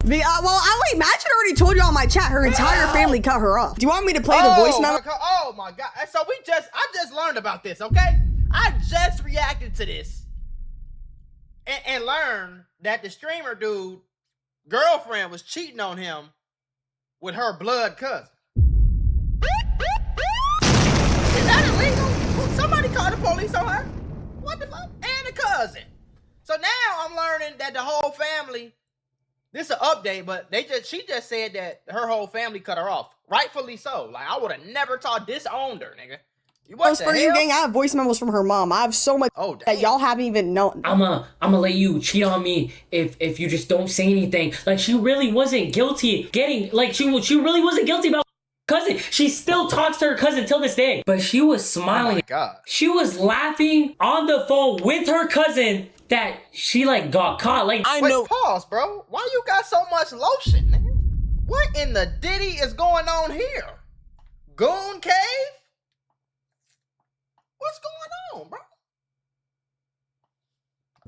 Imagine already told you on my chat her entire family cut her off. Do you want me to play the voice memo? Oh my god! So I just learned about this. Okay, I just reacted to this and learned that the streamer dude girlfriend was cheating on him with her blood cousin. Is that illegal? Somebody called the police on her. What the fuck? And the cousin. So now I'm learning that the whole family. This is an update, but she just said that her whole family cut her off. Rightfully so. Like, I would have never disowned her, nigga. What the hell? You, gang, I have voice memos from her mom. I have so much that y'all haven't even known. I'ma let you cheat on me if you just don't say anything. Like, she really wasn't guilty she really wasn't guilty about cousin. She still talks to her cousin till this day. But she was smiling. Oh my God. She was laughing on the phone with her cousin that she like got caught. Like, Wait, pause, bro. Why you got so much lotion, nigga? What in the ditty is going on here? Goon cave? What's going on, bro?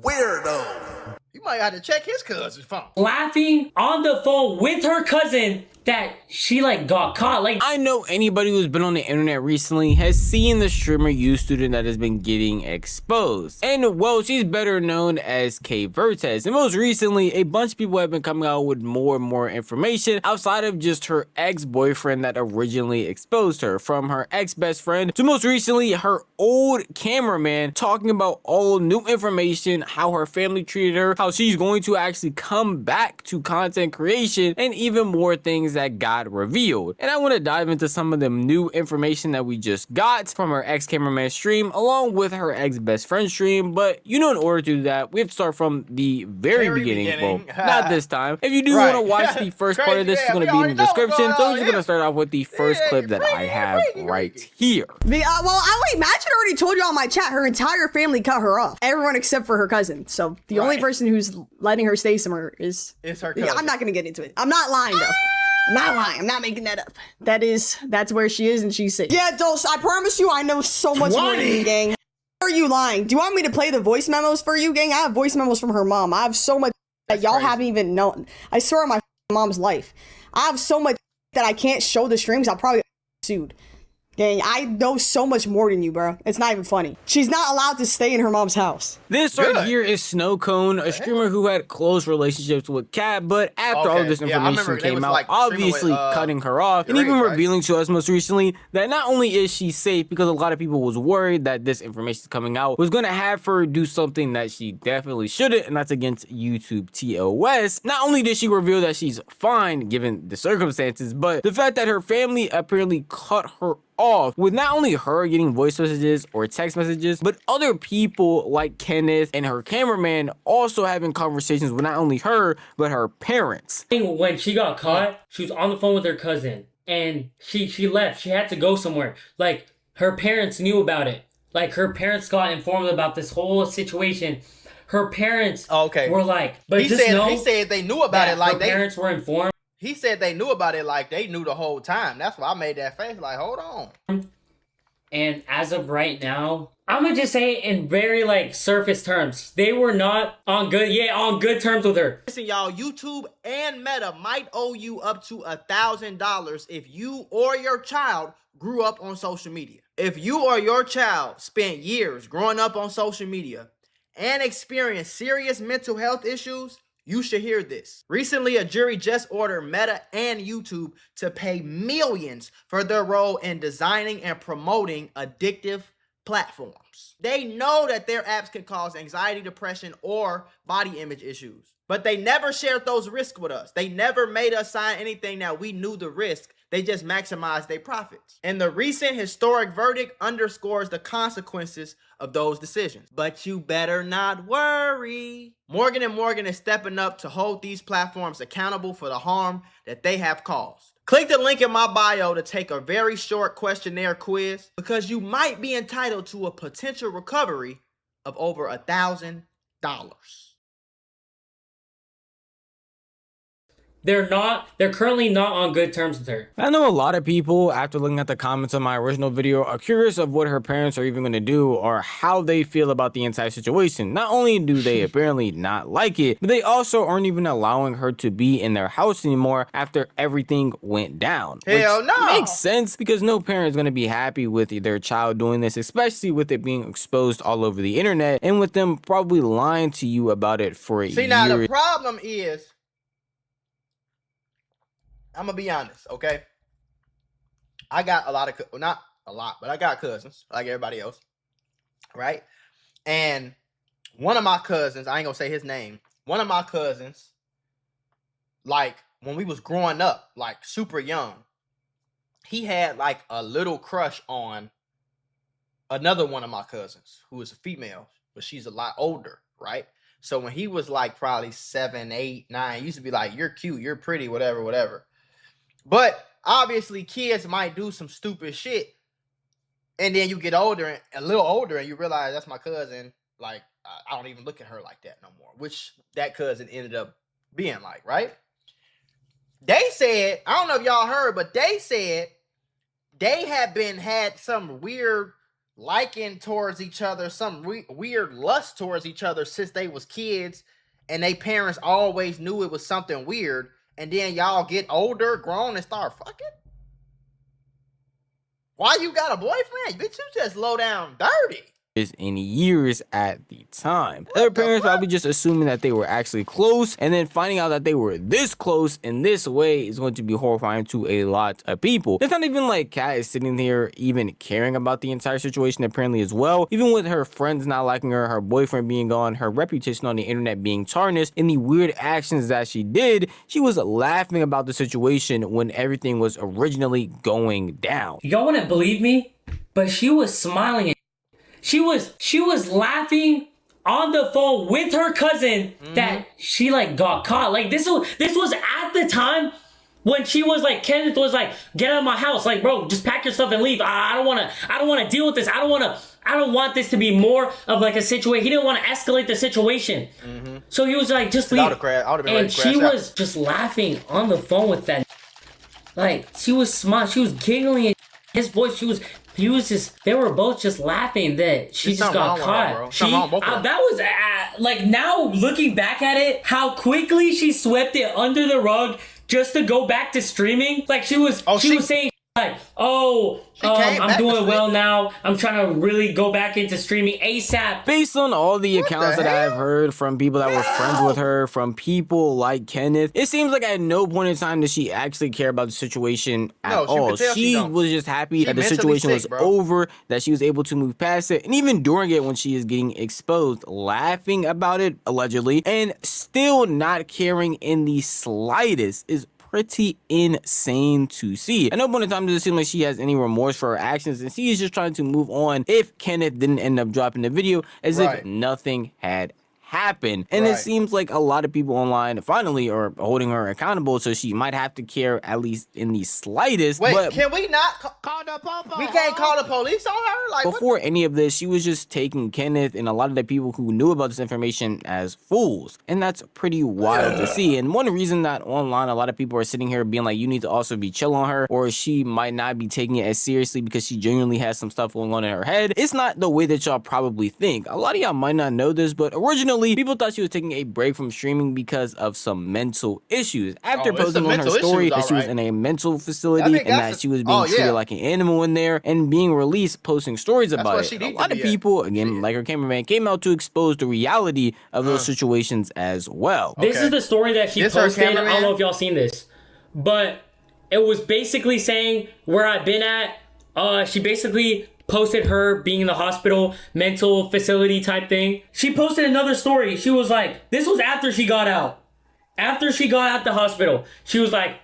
Weirdo. You might have to check his cousin's phone. Laughing on the phone with her cousin that she like got caught. Like, I know anybody who's been on the internet recently has seen the streamer U student that has been getting exposed. And well, she's better known as Kvrtez. And most recently, a bunch of people have been coming out with more and more information outside of just her ex-boyfriend that originally exposed her, from her ex-best friend to most recently her old cameraman, talking about all new information, how her family treated her, how she's going to actually come back to content creation, and even more things that got revealed. And I want to dive into some of the new information that we just got from her ex-cameraman stream along with her ex-best friend stream. But you know, in order to do that, we have to start from the very beginning. Well, not this time. If you do want to watch the first part of this, it's going to be in the description. So I'm just going to start off with the first clip that I have right here. Imagine already told you on my chat her entire family cut her off. Everyone except for her cousin. So the only person who's letting her stay somewhere is her cousin. I'm not going to get into it. I'm not lying though. I'm not lying. I'm not making that up. That's where she is and she's safe. Yeah, Dose, I promise you I know so much more than you, gang. Are you lying? Do you want me to play the voice memos for you, gang? I have voice memos from her mom. I have so much that y'all haven't even known. I swear on my mom's life. I have so much that I can't show the streams. I'll probably get sued. Gang, I know so much more than you, bro. It's not even funny. She's not allowed to stay in her mom's house. This right here is Snow Cone, a streamer who had close relationships with Kat, but after all this information came out, obviously cutting her off, and even revealing to us most recently that not only is she safe, because a lot of people was worried that this information coming out was going to have her do something that she definitely shouldn't, and that's against YouTube TOS. Not only did she reveal that she's fine given the circumstances, but the fact that her family apparently cut her off, with not only her getting voice messages or text messages, but other people like Kenneth and her cameraman also having conversations with not only her, but her parents. When she got caught, she was on the phone with her cousin, and she left. She had to go somewhere. Like, her parents knew about it. Like, her parents got informed about this whole situation. Her parents were like, but he said they knew about it, like her parents were informed. He said they knew about it like they knew the whole time. That's why I made that face like, hold on. And as of right now, I'm gonna just say in very like surface terms, they were not on good terms with her. Listen, y'all, YouTube and Meta might owe you up to $1,000 if you or your child grew up on social media. If you or your child spent years growing up on social media and experienced serious mental health issues, you should hear this. Recently, a jury just ordered Meta and YouTube to pay millions for their role in designing and promoting addictive platforms. They know that their apps can cause anxiety, depression, or body image issues, but they never shared those risks with us. They never made us sign anything that we knew the risk. They just maximized their profits. And the recent historic verdict underscores the consequences of those decisions. But you better not worry. Morgan & Morgan is stepping up to hold these platforms accountable for the harm that they have caused. Click the link in my bio to take a very short questionnaire quiz, because you might be entitled to a potential recovery of over $1,000. they're currently not on good terms with her. I know a lot of people, after looking at the comments on my original video, are curious of what her parents are even going to do or how they feel about the entire situation. Not only do they apparently not like it, but they also aren't even allowing her to be in their house anymore after everything went down. Hell no! Makes sense, because no parent is going to be happy with their child doing this, especially with it being exposed all over the internet and with them probably lying to you about it for a year. See, now the problem is, I'm gonna be honest, okay? I got a lot of, not a lot, but I got cousins like everybody else, right? And one of my cousins, I ain't gonna say his name, one of my cousins, like when we was growing up, like super young, he had like a little crush on another one of my cousins who is a female, but she's a lot older, right? So when he was like probably 7, 8, 9, he used to be like, you're cute, you're pretty, whatever, whatever. But obviously kids might do some stupid shit. And then you get older, a little older, and you realize that's my cousin. Like, I don't even look at her like that no more, which that cousin ended up being like, right? They said, I don't know if y'all heard, but they said they had some weird liking towards each other, some weird lust towards each other since they was kids, and they parents always knew it was something weird. And then y'all get older, grown, and start fucking? Why you got a boyfriend? Bitch, you just low down dirty. In years at the time. Their parents probably just assuming that they were actually close, and then finding out that they were this close in this way is going to be horrifying to a lot of people. It's not even like Kat is sitting here even caring about the entire situation apparently as well. Even with her friends not liking her, her boyfriend being gone, her reputation on the internet being tarnished, and the weird actions that she did, she was laughing about the situation when everything was originally going down. Y'all wouldn't believe me, but she was smiling. She was laughing on the phone with her cousin that she like got caught. Like this was at the time when she was like, Kenneth was like, get out of my house. Like, bro, just pack your stuff and leave. I don't wanna deal with this. I don't want this to be more of like a situation. He didn't want to escalate the situation. So he was like, just leave. And she was just laughing on the phone with that. Like, she was smiling, she was giggling. His voice, they were both just laughing that she just got caught. That was, like, now looking back at it, how quickly she swept it under the rug just to go back to streaming. Like, she was saying, like, I'm doing well now. I'm trying to really go back into streaming ASAP. Based on all the accounts that I've heard from people that were friends with her, from people like Kenneth, it seems like at no point in time did she actually care about the situation at all. She was just happy that the situation was over, that she was able to move past it, and even during it when she is getting exposed, laughing about it, allegedly, and still not caring in the slightest is pretty insane to see. At no point in time does it seem like she has any remorse for her actions, and she is just trying to move on if Kenneth didn't end up dropping the video as if nothing had happened. And it seems like a lot of people online finally are holding her accountable, so she might have to care at least in the slightest. Wait, but can we not call the police? We can't call the police on her? Like, before any of this, she was just taking Kenneth and a lot of the people who knew about this information as fools. And that's pretty wild to see. And one reason that online a lot of people are sitting here being like, you need to also be chill on her, or she might not be taking it as seriously because she genuinely has some stuff going on in her head, it's not the way that y'all probably think. A lot of y'all might not know this, but originally people thought she was taking a break from streaming because of some mental issues. After posting on her story that she was in a mental facility and that she was being treated like an animal in there and being released, posting stories about it. A lot of people, again, like her cameraman, came out to expose the reality of those situations as well. This is the story that she posted. I don't know if y'all seen this, but it was basically saying where I've been at. She basically posted her being in the hospital, mental facility type thing. She posted another story. She was like, this was after she got out. After she got out the hospital, she was like,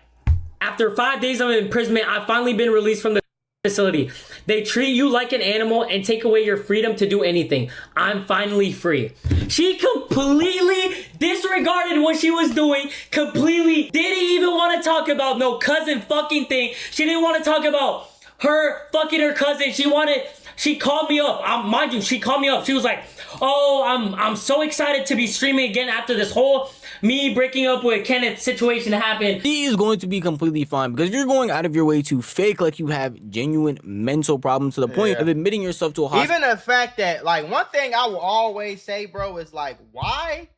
after 5 days of imprisonment, I've finally been released from the facility. They treat you like an animal and take away your freedom to do anything. I'm finally free. She completely disregarded what she was doing, completely didn't even want to talk about no cousin fucking thing. She didn't want to talk about her fucking her cousin. She called me up. Mind you, she called me up. She was like, oh, I'm so excited to be streaming again after this whole me breaking up with Kenneth's situation happened. He is going to be completely fine, because if you're going out of your way to fake like you have genuine mental problems to the point of admitting yourself to a hospital. Even the fact that, like, one thing I will always say, bro, is like, why,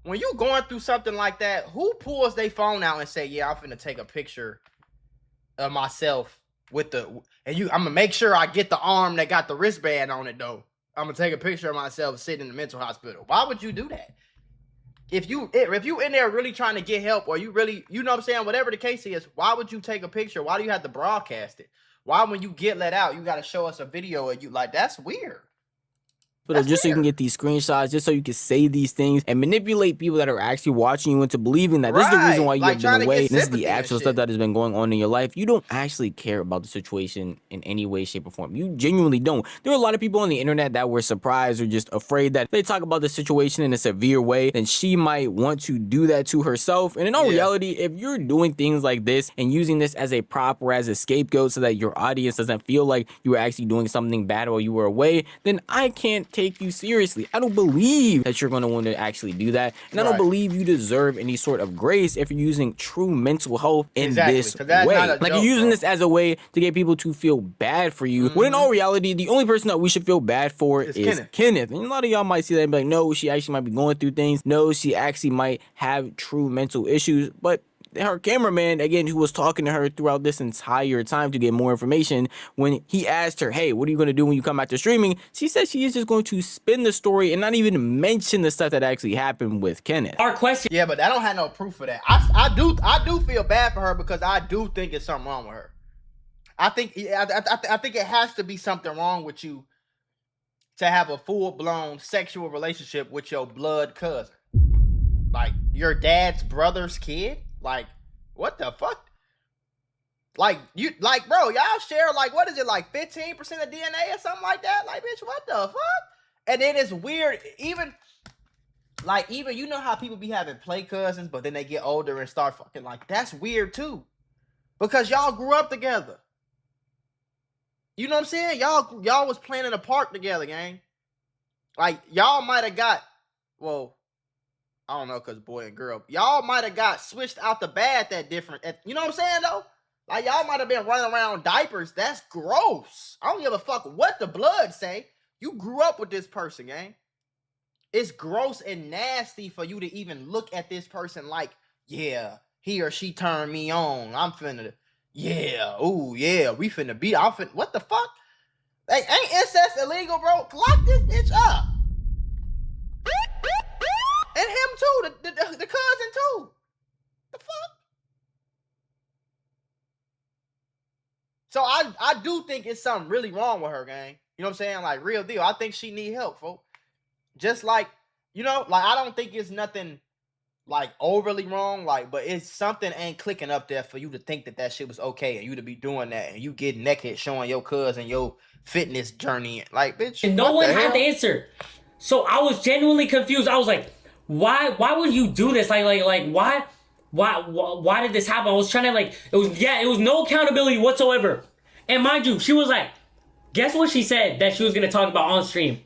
when you going through something like that, who pulls their phone out and say, yeah, I'm finna take a picture of myself with the, and I'm gonna make sure I get the arm that got the wristband on it though. I'm gonna take a picture of myself sitting in the mental hospital. Why would you do that? If you in there really trying to get help, or you really, you know what I'm saying, whatever the case is, why would you take a picture? Why do you have to broadcast it? Why, when you get let out, you got to show us a video of you? Like, that's weird. But just so you can get these screenshots, just so you can say these things and manipulate people that are actually watching you into believing that this is the reason why you have been away. This is the actual stuff that has been going on in your life. You don't actually care about the situation in any way, shape, or form. You genuinely don't. There are a lot of people on the internet that were surprised or just afraid that they talk about the situation in a severe way, and she might want to do that to herself. And in all reality, if you're doing things like this and using this as a prop or as a scapegoat so that your audience doesn't feel like you were actually doing something bad while you were away, then I can't take you seriously. I don't believe that you're going to want to actually do that, and I don't believe you deserve any sort of grace if you're using true mental health in this way. Like, you're using this as a way to get people to feel bad for you, when in all reality, the only person that we should feel bad for is Kenneth. And a lot of y'all might see that and be like, no, she actually might be going through things. No, she actually might have true mental issues. But her cameraman, again, who was talking to her throughout this entire time to get more information, when he asked her, hey, what are you going to do when you come back to streaming? She said she is just going to spin the story and not even mention the stuff that actually happened with Kenneth. Our question. Yeah, but I don't have no proof of that. I do feel bad for her, because I do think it's something wrong with her. I think it has to be something wrong with you to have a full-blown sexual relationship with your blood cousin. Like, your dad's brother's kid? Like, what the fuck? Like, bro, y'all share, like, what is it, like 15% of DNA or something like that? Like, bitch, what the fuck? And then it's weird, even, you know how people be having play cousins, but then they get older and start fucking, like, that's weird too. Because y'all grew up together. You know what I'm saying? Y'all was playing in a park together, gang. Like, y'all might have got, well, I don't know, because boy and girl, y'all might have got switched out the bath that different. You know what I'm saying, though? Like, y'all might have been running around diapers. That's gross. I don't give a fuck what the blood say. You grew up with this person, gang. It's gross and nasty for you to even look at this person like, yeah, he or she turned me on. I'm finna, yeah, ooh, yeah, we finna be, what the fuck? Hey, ain't incest illegal, bro? Lock this bitch up. And him too, the cousin too. The fuck? So I do think it's something really wrong with her, gang. You know what I'm saying? Like, real deal. I think she need help, folks. Just like, you know, like, I don't think it's nothing like overly wrong, like, but it's something ain't clicking up there for you to think that shit was okay and you to be doing that and you get naked showing your cousin your fitness journey. Like, bitch. And no one had the answer. So I was genuinely confused. I was like, why would you do this? Like, why did this happen? I was trying to, like, it was no accountability whatsoever. And mind you, she was like, guess what she said that she was going to talk about on stream?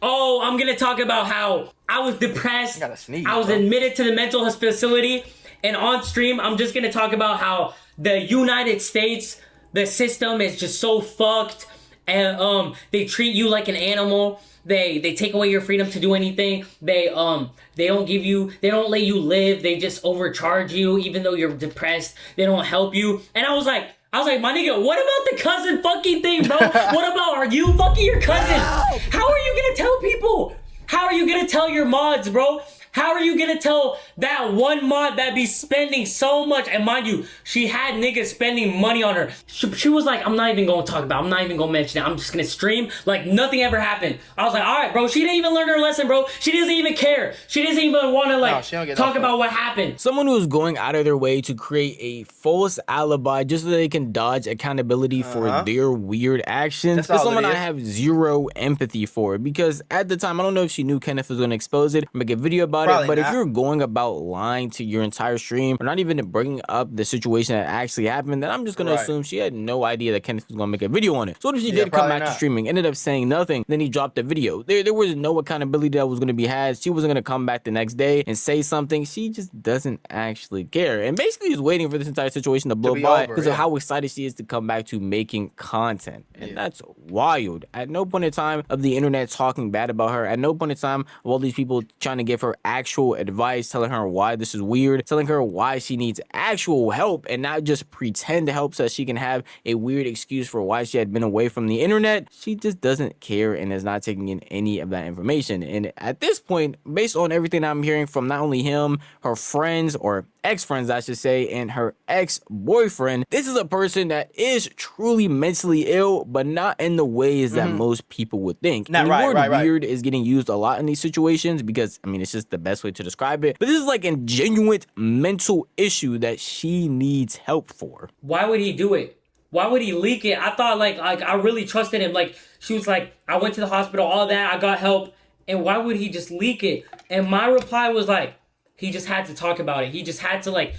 Oh, I'm going to talk about how I was depressed. I was admitted to the mental health facility. And on stream, I'm just going to talk about how the United States, the system is just so fucked. And they treat you like an animal. They take away your freedom to do anything. They don't let you live. They just overcharge you even though you're depressed. They don't help you. And I was like, my nigga, what about the cousin fucking thing, bro? What about, are you fucking your cousin? How are you gonna tell people? How are you gonna tell your mods, bro? How are you gonna tell that one mod that be spending so much? And mind you, she had niggas spending money on her. She was like, I'm not even gonna talk about it. I'm not even gonna mention it. I'm just gonna stream like nothing ever happened. I was like, all right, bro. She didn't even learn her lesson, bro. She doesn't even care. She doesn't even want to like talk about what happened. Someone who is going out of their way to create a false alibi just so they can dodge accountability for their weird actions is someone I have zero empathy for, because at the time, I don't know if she knew Kenneth was gonna expose it, make a video about about Probably it, but not. if you're going about lying to your entire stream or not even bringing up the situation that actually happened, then I'm just gonna assume she had no idea that Kenneth was gonna make a video on it. So what if she did come back to streaming, ended up saying nothing, then he dropped the video? There was no accountability that was gonna be had. She wasn't gonna come back the next day and say something. She just doesn't actually care, and basically is waiting for this entire situation to blow by because of how excited she is to come back to making content. And that's wild. At no point in time of the internet talking bad about her, at no point in time of all these people trying to give her actual advice, telling her why this is weird, telling her why she needs actual help and not just pretend help so that she can have a weird excuse for why she had been away from the internet. She just doesn't care and is not taking in any of that information. And at this point, based on everything I'm hearing from not only him, her friends, or ex-friends I should say, and her ex-boyfriend, this is a person that is truly mentally ill, but not in the ways that most people would think. And the word weird is getting used a lot in these situations because, I mean, it's just the best way to describe it. But this is like a genuine mental issue that she needs help for. Why would he do it? Why would he leak it? I thought like I really trusted him. Like she was like, I went to the hospital, all that, I got help. And why would he just leak it? And my reply was like, he just had to talk about it. He just had to like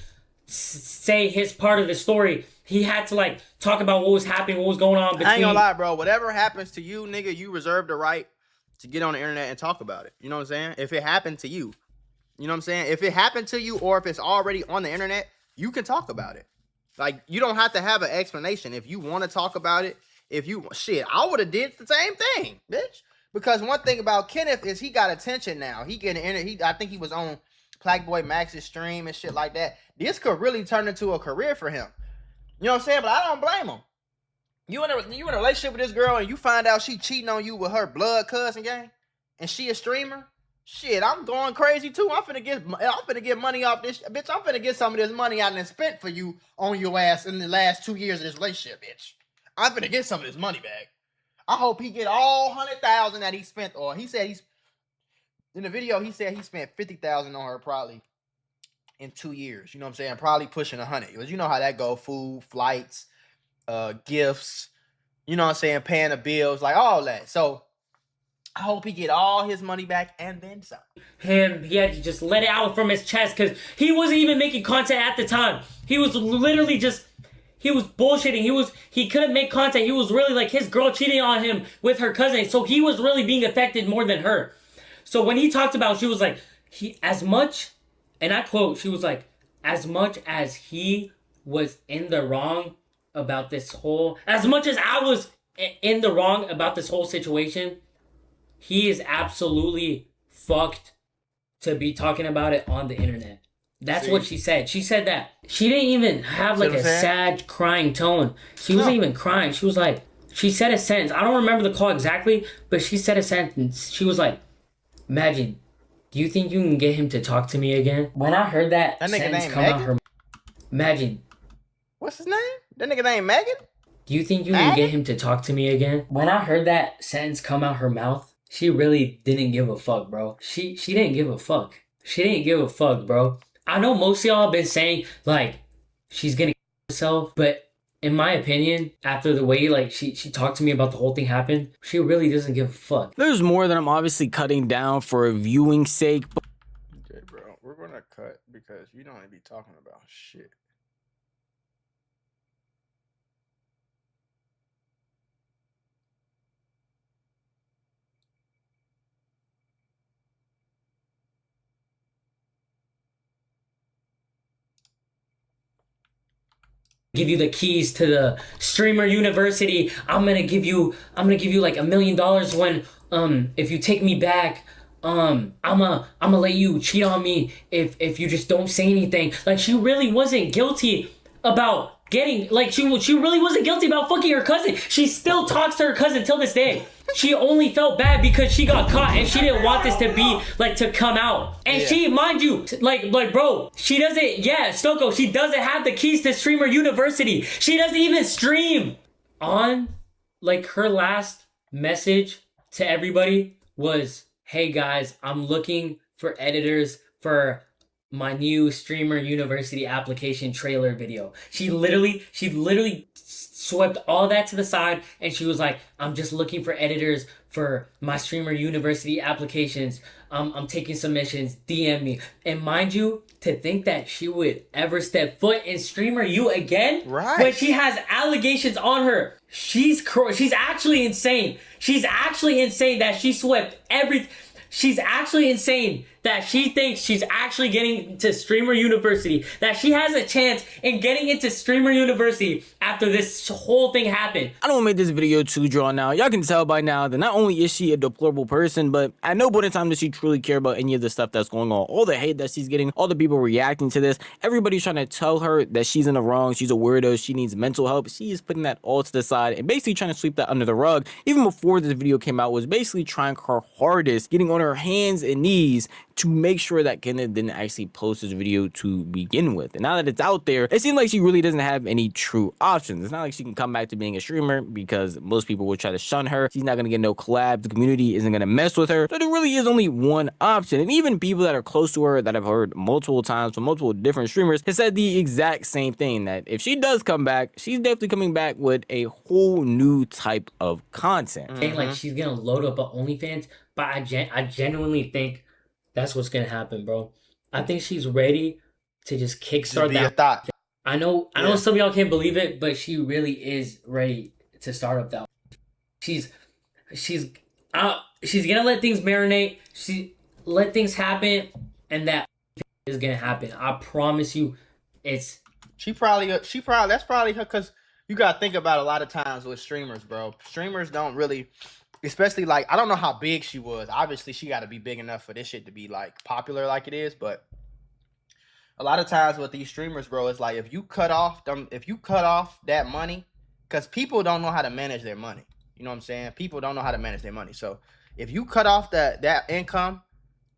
say his part of the story. He had to like talk about what was happening, what was going on between. I ain't gonna lie, bro. Whatever happens to you, nigga, you reserve the right to get on the internet and talk about it. You know what I'm saying? If it happened to you, you know what I'm saying? If it happened to you or if it's already on the internet, you can talk about it. Like, you don't have to have an explanation. If you want to talk about it, if you, shit, I would have did the same thing, bitch. Because one thing about Kenneth is he got attention now. He getting in. I think he was on Blackboy Max's stream and shit like that. This could really turn into a career for him. You know what I'm saying? But I don't blame him. You in a relationship with this girl and you find out she cheating on you with her blood cousin gang, and she a streamer. Shit, I'm going crazy too. I'm finna get money off this bitch. I'm finna get some of this money I done spent for you on your ass in the last 2 years of this relationship, bitch. I'm finna get some of this money back. I hope he get all 100,000 that he spent, or he said he's in the video. He said he spent 50,000 on her probably in 2 years. You know what I'm saying? Probably pushing 100. Because you know how that go: food, flights, gifts. You know what I'm saying? Paying the bills, like all that. So I hope he get all his money back and then some. He had to just let it out from his chest because he wasn't even making content at the time. He was literally just. He was bullshitting. He couldn't make content. He was really like his girl cheating on him with her cousin. So he was really being affected more than her. So when he talked about, she was like, as much, and I quote, she was like, as much as he was in the wrong about this whole, as much as I was in the wrong about this whole situation, he is absolutely fucked to be talking about it on the internet. That's what she said. She said that. She didn't even have like a sad crying tone. She wasn't even crying. She was like, she said a sentence. I don't remember the call exactly, but she said a sentence. She was like, imagine, do you think you can get him to talk to me again? When I heard that sentence come out her, imagine. What's his name? That nigga named Megan? Do you think you can get him to talk to me again? When I heard that sentence come out her mouth, she really didn't give a fuck, bro. She didn't give a fuck. She didn't give a fuck, bro. I know most of y'all have been saying, like, she's gonna herself, but in my opinion, after the way, like, she talked to me about the whole thing happened, she really doesn't give a fuck. There's more that I'm obviously cutting down for viewing sake. Okay, bro, we're gonna cut because you don't even be talking about shit. Give you the keys to the streamer university. I'm gonna give you like $1 million when if you take me back, I'ma let you cheat on me if you just don't say anything. Like, she really wasn't guilty about getting, like, she really wasn't guilty about fucking her cousin. She still talks to her cousin till this day. She only felt bad because she got caught and she didn't want this to be, like, to come out. And she, mind you, like, bro, she doesn't, Stoko, she doesn't have the keys to Streamer University. She doesn't even stream. On, like, her last message to everybody was, hey guys, I'm looking for editors for my new streamer university application trailer video. She literally swept all that to the side and she was like, I'm just looking for editors for my streamer university applications. I'm taking submissions, DM me. And mind you, to think that she would ever step foot in streamer U again, right, when she has allegations on her. She's actually insane. She's actually insane that she swept everything. She's actually insane that she thinks she's actually getting to streamer university, that she has a chance in getting into streamer university after this whole thing happened. I don't want to make this video too drawn out. Y'all can tell by now that not only is she a deplorable person, but at no point in time does she truly care about any of the stuff that's going on. All the hate that she's getting, all the people reacting to this, everybody's trying to tell her that she's in the wrong, she's a weirdo, she needs mental help. She is putting that all to the side and basically trying to sweep that under the rug. Even before this video came out, was basically trying her hardest, getting on her hands and knees to make sure that Kenneth didn't actually post this video to begin with. And now that it's out there, it seems like she really doesn't have any true options. It's not like she can come back to being a streamer because most people will try to shun her. She's not going to get no collabs. The community isn't going to mess with her. So there really is only one option. And even people that are close to her that I've heard multiple times from multiple different streamers have said the exact same thing, that if she does come back, she's definitely coming back with a whole new type of content. Like she's going to load up an OnlyFans, but I genuinely think that's what's gonna happen, bro. I think she's ready to just kickstart that thought. I know some of y'all can't believe it, but she really is ready to start up that. She's gonna let things marinate. She let things happen, and that is gonna happen. I promise you. That's probably her, because you gotta think about a lot of times with streamers, bro. Streamers don't really. Especially, like, I don't know how big she was. Obviously, she got to be big enough for this shit to be, like, popular like it is. But a lot of times with these streamers, bro, it's like if you cut off that money, because people don't know how to manage their money. You know what I'm saying? People don't know how to manage their money. So if you cut off that income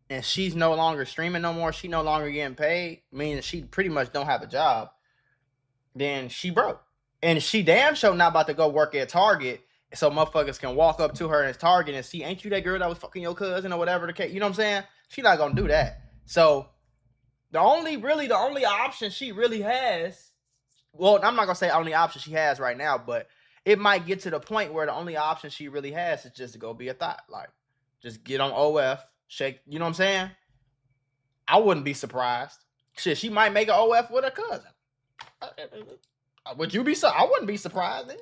and she's no longer streaming no more, she no longer getting paid, meaning she pretty much don't have a job, then she broke. And she damn sure not about to go work at Target so motherfuckers can walk up to her at Target and see, ain't you that girl that was fucking your cousin or whatever the case? You know what I'm saying? She not gonna do that. So the only option she really has, well, I'm not gonna say only option she has right now, but it might get to the point where the only option she really has is just to go be a thought. Like, just get on OF, shake, you know what I'm saying? I wouldn't be surprised. Shit, she might make an OF with her cousin. Would you be so? I wouldn't be surprised then.